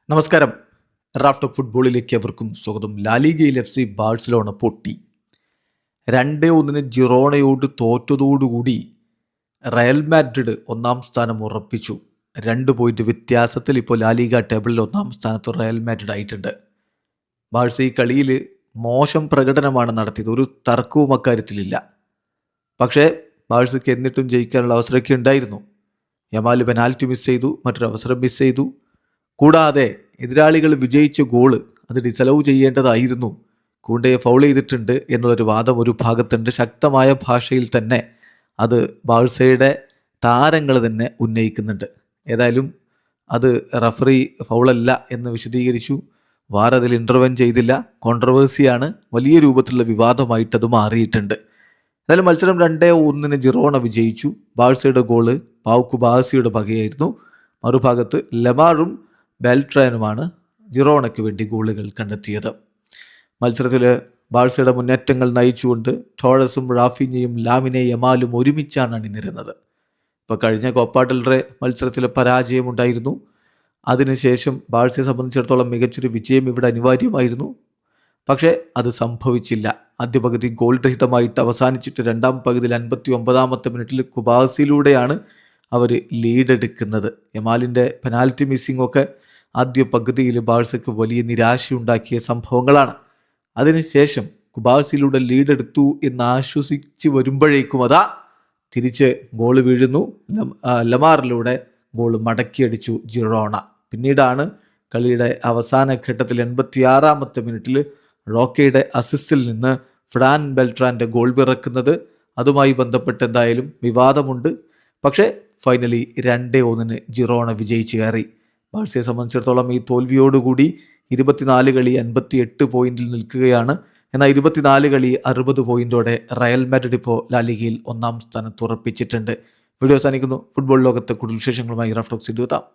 നമസ്കാരം. റാഫ്റ്റോക്ക് ഫുട്ബോളിലേക്ക് അവർക്കും സ്വാഗതം. ലാലിഗയിൽ FC ബാഴ്സലോണ പൊട്ടി. 2-1 ജിറോണയോട് തോറ്റതോടുകൂടി റയൽ മാഡ്രിഡ് ഒന്നാം സ്ഥാനം ഉറപ്പിച്ചു. 2 പോയിന്റ് വ്യത്യാസത്തിൽ ഇപ്പോൾ ലാലിഗ ടേബിളിൽ ഒന്നാം സ്ഥാനത്ത് റയൽ മാഡ്രിഡ് ആയിട്ടുണ്ട്. ബാഴ്സ ഈ കളിയിൽ മോശം പ്രകടനമാണ് നടത്തിയത്, ഒരു തർക്കവും അക്കാര്യത്തിലില്ല. പക്ഷേ ബാഴ്സയ്ക്ക് എന്നിട്ടും ജയിക്കാനുള്ള അവസരമൊക്കെ ഉണ്ടായിരുന്നു. യമാൽ പെനാൽറ്റി മിസ് ചെയ്തു, മറ്റൊരു അവസരം മിസ് ചെയ്തു. കൂടാതെ എതിരാളികൾ വിജയിച്ച ഗോള് അത് ഡിസലവ് ചെയ്യേണ്ടതായിരുന്നു. കൂണ്ടയെ ഫൗൾ ചെയ്തിട്ടുണ്ട് എന്നുള്ളൊരു വാദം ഒരു ഭാഗത്തുണ്ട്. ശക്തമായ ഭാഷയിൽ തന്നെ അത് ബാഴ്സയുടെ താരങ്ങൾ തന്നെ ഉന്നയിക്കുന്നുണ്ട്. ഏതായാലും അത് റഫറി ഫൗളല്ല എന്ന് വിശദീകരിച്ചു. വാർ അതിൽ ഇൻ്റർവെൻ ചെയ്തില്ല. കോൺട്രവേഴ്സിയാണ്, വലിയ രൂപത്തിലുള്ള വിവാദമായിട്ടത് മാറിയിട്ടുണ്ട്. ഏതായാലും മത്സരം 2-1 ജിറോണ വിജയിച്ചു. ബാഴ്സയുടെ ഗോള് പാവുക്കു ബാസിയുടെ വകയായിരുന്നു. മറുഭാഗത്ത് ലമാറും ബെൽട്രാനുമാണ് ജിറോണയ്ക്ക് വേണ്ടി ഗോളുകൾ കണ്ടെത്തിയത്. മത്സരത്തിൽ ബാഴ്സയുടെ മുന്നേറ്റങ്ങൾ നയിച്ചുകൊണ്ട് ടോറസും റാഫിഞ്ഞയും ലാമിനെ യമാലും ഒരുമിച്ചാണ് അണിനിരുന്നത്. ഇപ്പോൾ കഴിഞ്ഞ കോപ്പ ഡെൽ റേ മത്സരത്തിൽ പരാജയമുണ്ടായിരുന്നു. അതിനുശേഷം ബാഴ്സയെ സംബന്ധിച്ചിടത്തോളം മികച്ചൊരു വിജയം ഇവിടെ അനിവാര്യമായിരുന്നു. പക്ഷേ അത് സംഭവിച്ചില്ല. ആദ്യ പകുതി ഗോൾ രഹിതമായിട്ട് അവസാനിച്ചിട്ട് രണ്ടാം പകുതിയിൽ 59-ാമത്തെ മിനിറ്റിൽ കുബാസിലൂടെയാണ് അവർ ലീഡെടുക്കുന്നത്. യമാലിൻ്റെ പെനാൽറ്റി മിസ്സിംഗ് ഒക്കെ ആദ്യ പകുതിയിൽ ബാഴ്സയ്ക്ക് വലിയ നിരാശയുണ്ടാക്കിയ സംഭവങ്ങളാണ്. അതിനുശേഷം കുബാസിലൂടെ ലീഡെടുത്തു എന്ന് ആശ്വസിച്ച് വരുമ്പോഴേക്കും അതാ തിരിച്ച് ഗോൾ വീഴുന്നു. ലമാറിലൂടെ ഗോൾ മടക്കിയടിച്ചു ജിറോണ. പിന്നീടാണ് കളിയുടെ അവസാന ഘട്ടത്തിൽ 86-ാമത്തെ മിനിറ്റിൽ റോക്കയുടെ അസിസ്റ്റിൽ നിന്ന് ഫ്രാൻ ബെൽട്രാൻ്റെ ഗോൾ പിറക്കുന്നത്. അതുമായി ബന്ധപ്പെട്ട് എന്തായാലും വിവാദമുണ്ട്. പക്ഷേ ഫൈനലി 2-1 ജിറോണ വിജയിച്ച് കയറി. ബാഴ്സയെ സംബന്ധിച്ചിടത്തോളം ഈ തോൽവിയോടുകൂടി 24 കളി 58 പോയിന്റിൽ നിൽക്കുകയാണ്. എന്നാൽ 24 കളി 60 പോയിന്റോടെ റയൽ മാഡ്രിഡ് ഇപ്പോൾ ലാലിഗയിൽ ഒന്നാം സ്ഥാനത്ത് ഉറപ്പിച്ചിട്ടുണ്ട്. വീഡിയോ അവസാനിക്കുന്നു. ഫുട്ബോൾ ലോകത്തെ കൂടുതൽ വിശേഷങ്ങളുമായി റാഫ്റ്റോക്സ് എത്താം.